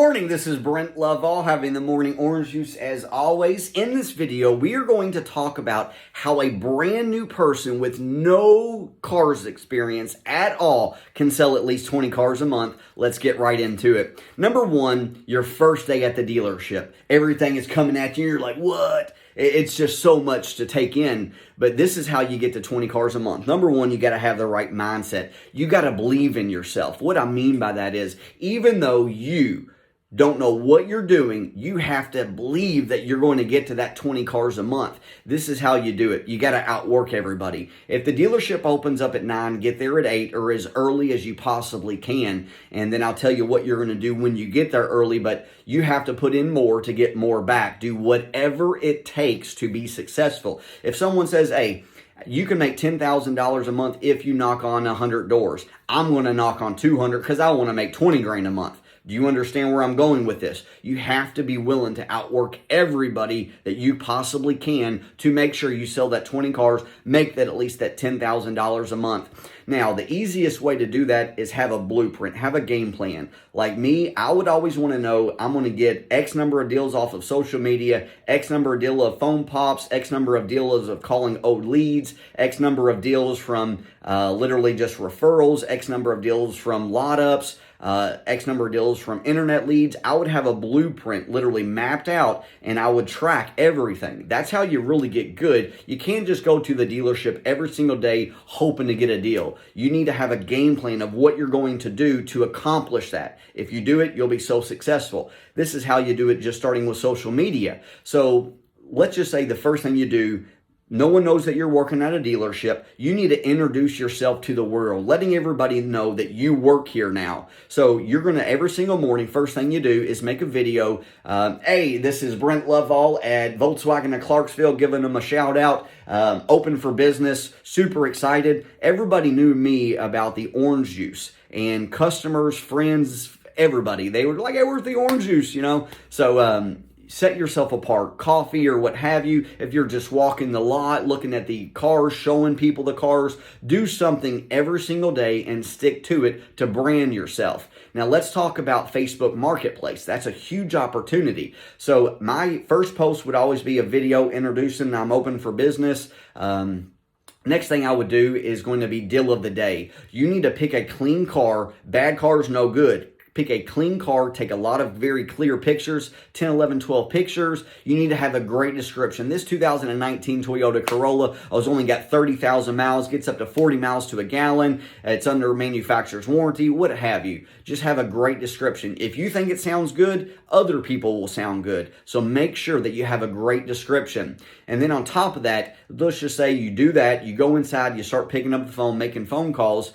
morning, this is Brent Lovell having the morning orange juice as always. In this video, we are going to talk about how a brand new person with no cars experience at all can sell at least 20 cars a month. Let's get right into it. Number one, your first day at the dealership. Everything is coming at you and you're like, what? It's just so much to take in, but this is how you get to 20 cars a month. Number one, you got to have the right mindset. You got to believe in yourself. What I mean by that is, even though you don't know what you're doing, you have to believe that you're going to get to that 20 cars a month. This is how you do it. You got to outwork everybody. If the dealership opens up at 9, get there at 8 or as early as you possibly can. And then I'll tell you what you're going to do when you get there early, but you have to put in more to get more back. Do whatever it takes to be successful. If someone says, hey, you can make $10,000 a month if you knock on 100 doors. I'm going to knock on 200 because I want to make 20 grand a month. Do you understand where I'm going with this? You have to be willing to outwork everybody that you possibly can to make sure you sell that 20 cars, make that at least that $10,000 a month. Now, the easiest way to do that is have a blueprint, have a game plan. Like me, I would always want to know I'm going to get X number of deals off of social media, X number of deals of phone pops, X number of deals of calling old leads, X number of deals from literally just referrals, X number of deals from lot ups, X number of deals from internet leads. I would have a blueprint literally mapped out and I would track everything. That's how you really get good. You can't just go to the dealership every single day hoping to get a deal. You need to have a game plan of what you're going to do to accomplish that. If you do it, you'll be so successful. This is how you do it, just starting with social media. So let's just say the first thing you do, no one knows that you're working at a dealership. You need to introduce yourself to the world, letting everybody know that you work here now. So you're going to, every single morning, first thing you do is make a video. Hey, this is Brent Lovell at Volkswagen of Clarksville, giving them a shout out. Open for business, super excited. Everybody knew me about the orange juice, and customers, friends, everybody, they were like, hey, where's the orange juice, you know? So, set yourself apart, coffee or what have you. If you're just walking the lot, looking at the cars, showing people the cars, do something every single day and stick to it to brand yourself. Now let's talk about Facebook Marketplace. That's a huge opportunity. So my first post would always be a video introducing I'm open for business. Next thing I would do is going to be deal of the day. You need to pick a clean car. Bad cars, no good. Pick a clean car, take a lot of very clear pictures, 10, 11, 12 pictures. You need to have a great description. This 2019 Toyota Corolla has only got 30,000 miles, gets up to 40 miles to a gallon. It's under manufacturer's warranty, what have you. Just have a great description. If you think it sounds good, other people will sound good. So make sure that you have a great description. And then on top of that, let's just say you do that, you go inside, you start picking up the phone, making phone calls.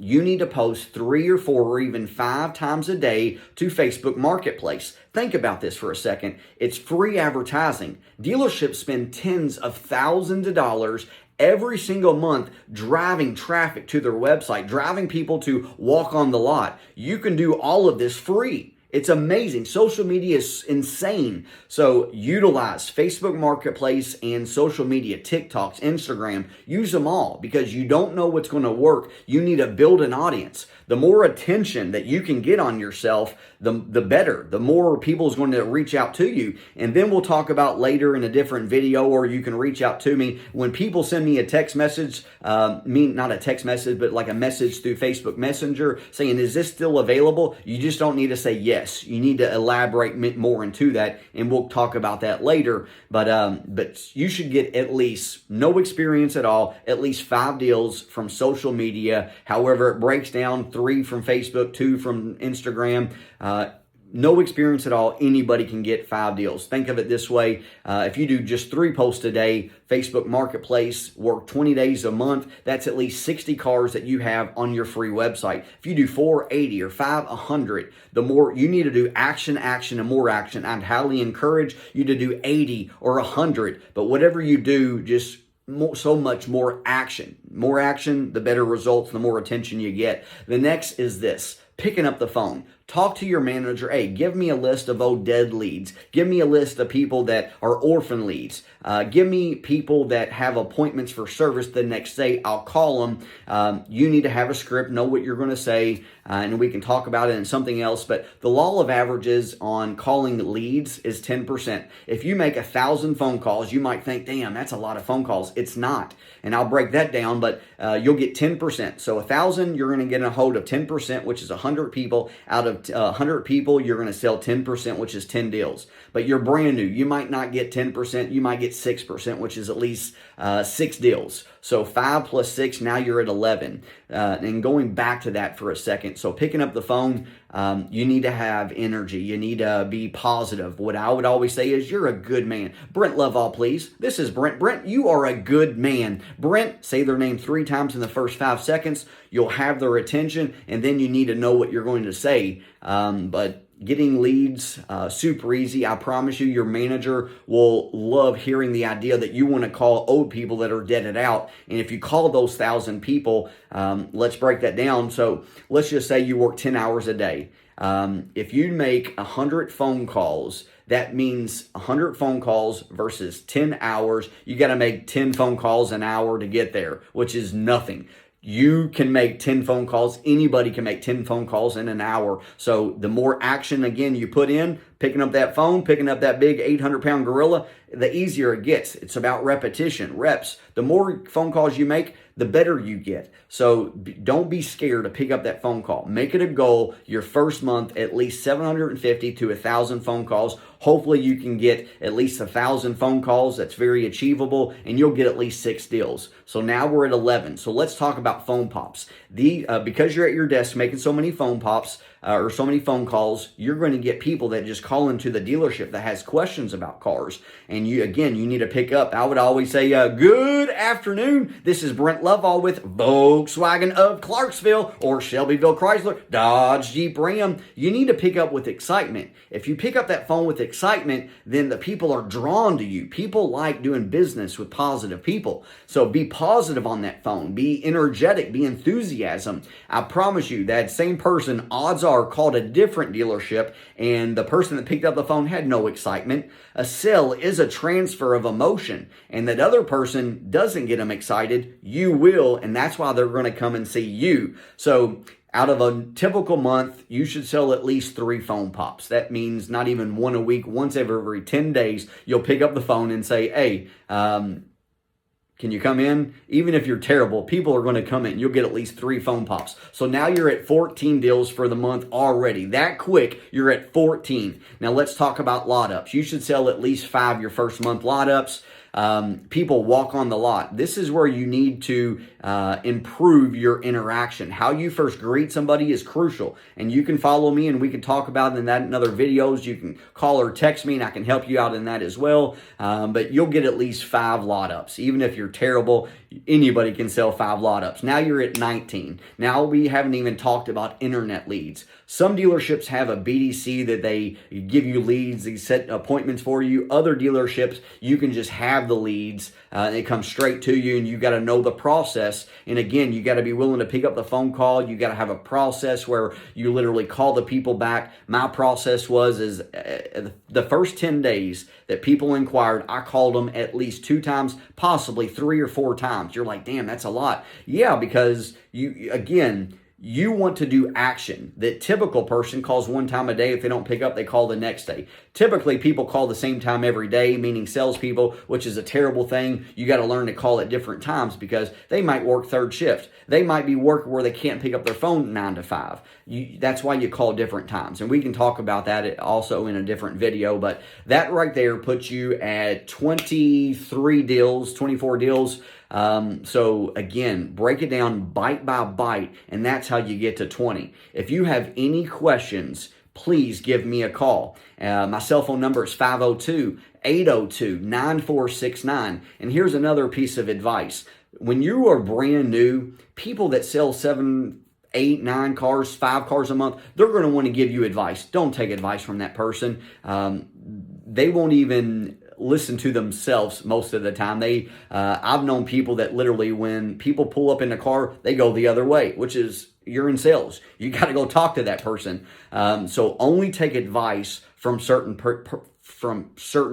You need to post 3 or 4 or even 5 times a day to Facebook Marketplace. Think about this for a second. It's free advertising. Dealerships spend tens of thousands of dollars every single month driving traffic to their website, driving people to walk on the lot. You can do all of this free. It's amazing. Social media is insane. So utilize Facebook Marketplace and social media, TikToks, Instagram. Use them all because you don't know what's going to work. You need to build an audience. The more attention that you can get on yourself, the better. The more people is going to reach out to you. And then we'll talk about later in a different video, or you can reach out to me. When people send me a text message, not a text message, but like a message through Facebook Messenger saying, is this still available? You just don't need to say yes. You need to elaborate more into that, and we'll talk about that later. But you should get at least no experience at all, at least 5 deals from social media. However it breaks down, 3 from Facebook, 2 from Instagram. No experience at all, anybody can get 5 deals. Think of it this way. If you do just 3 posts a day, Facebook Marketplace, work 20 days a month, that's at least 60 cars that you have on your free website. If you do 4, 80, or 5, 100, the more you need to do action, and more action. I'd highly encourage you to do 80 or 100, but whatever you do, just so much more action. More action, the better results, the more attention you get. The next is this. Picking up the phone. Talk to your manager. Hey, give me a list of old dead leads. Give me a list of people that are orphan leads. Give me people that have appointments for service the next day. I'll call them. You need to have a script, know what you're going to say, and we can talk about it in something else. But the law of averages on calling leads is 10%. If you make 1,000 phone calls, you might think, damn, that's a lot of phone calls. It's not. And I'll break that down, but you'll get 10%. So 1,000, you're going to get a hold of 10%, which is 100 people. Out of 100 people, you're going to sell 10%, which is 10 deals. But you're brand new. You might not get 10%. You might get 6%, which is at least 6 deals. So 5 plus 6, now you're at 11. And going back to that for a second. So picking up the phone, you need to have energy. You need to be positive. What I would always say is you're a good man. Brent Lovell, please. This is Brent. Brent, you are a good man. Brent, say their name 3 times in the first 5 seconds. You'll have their attention, and then you need to know what you're going to say. But getting leads, super easy. I promise you, your manager will love hearing the idea that you want to call old people that are deaded out. And if you call those 1,000 people, let's break that down. So let's just say you work 10 hours a day. If you make 100 phone calls, that means 100 phone calls versus 10 hours. You got to make 10 phone calls an hour to get there, which is nothing. You can make 10 phone calls. Anybody can make 10 phone calls in an hour. So the more action, again, you put in, picking up that phone, picking up that big 800-pound gorilla, the easier it gets. It's about repetition, reps. The more phone calls you make, the better you get. So don't be scared to pick up that phone call. Make it a goal your first month, at least 750 to 1,000 phone calls. Hopefully you can get at least 1,000 phone calls. That's very achievable, and you'll get at least 6 deals. So now we're at 11. So let's talk about phone pops. Because you're at your desk making so many phone pops, or so many phone calls, you're going to get people that just call into the dealership that has questions about cars. And you need to pick up. I would always say, good afternoon. This is Brent Lovell with Volkswagen of Clarksville or Shelbyville Chrysler, Dodge Jeep Ram. You need to pick up with excitement. If you pick up that phone with excitement, then the people are drawn to you. People like doing business with positive people. So be positive on that phone. Be energetic. Be enthusiasm. I promise you that same person, odds are, called a different dealership, and the person that picked up the phone had no excitement. A sale is a transfer of emotion, and that other person doesn't get them excited. You will, and that's why they're going to come and see you. So out of a typical month, you should sell at least 3 phone pops. That means not even 1 a week. Once every 10 days, you'll pick up the phone and say, hey, can you come in? Even if you're terrible, people are going to come in. You'll get at least 3 phone pops. So now you're at 14 deals for the month already. That quick, you're at 14. Now let's talk about lot ups. You should sell at least 5 your first month lot ups. People walk on the lot. This is where you need to improve your interaction. How you first greet somebody is crucial. And you can follow me and we can talk about that in other videos. You can call or text me and I can help you out in that as well. But you'll get at least 5 lot ups. Even if you're terrible, anybody can sell 5 lot ups. Now you're at 19. Now we haven't even talked about internet leads. Some dealerships have a BDC that they give you leads, they set appointments for you. Other dealerships, you can just have the leads. They come straight to you and you got to know the process. And again, you got to be willing to pick up the phone call. You got to have a process where you literally call the people back. My process was the first 10 days that people inquired, I called them at least 2 times, possibly 3 or 4 times. You're like, damn, that's a lot. Yeah, because you want to do action. The typical person calls 1 time a day. If they don't pick up, they call the next day. Typically, people call the same time every day, meaning salespeople, which is a terrible thing. You got to learn to call at different times because they might work 3rd shift. They might be working where they can't pick up their phone 9 to 5. That's why you call different times. And we can talk about that also in a different video. But that right there puts you at 23 deals, 24 deals. So again, break it down bite by bite, and that's how you get to 20. If you have any questions, please give me a call. My cell phone number is 502-802-9469. And here's another piece of advice. When you are brand new, people that sell 7, 8, 9 cars, 5 cars a month, they're going to want to give you advice. Don't take advice from that person. They won't even listen to themselves most of the time. I've known people that literally when people pull up in a car, they go the other way, which is you're in sales. You got to go talk to that person. So only take advice from certain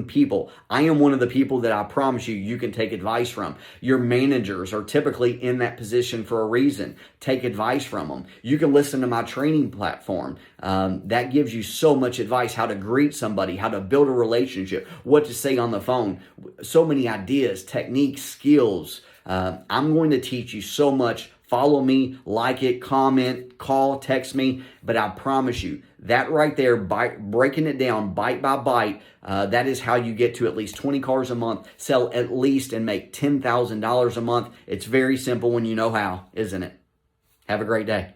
people. I am one of the people that I promise you can take advice from. Your managers are typically in that position for a reason. Take advice from them. You can listen to my training platform. That gives you so much advice, how to greet somebody, how to build a relationship, what to say on the phone. So many ideas, techniques, skills. I'm going to teach you so much. Follow me, like it, comment, call, text me. But I promise you, that right there, breaking it down bite by bite, that is how you get to at least 20 cars a month, sell at least and make $10,000 a month. It's very simple when you know how, isn't it? Have a great day.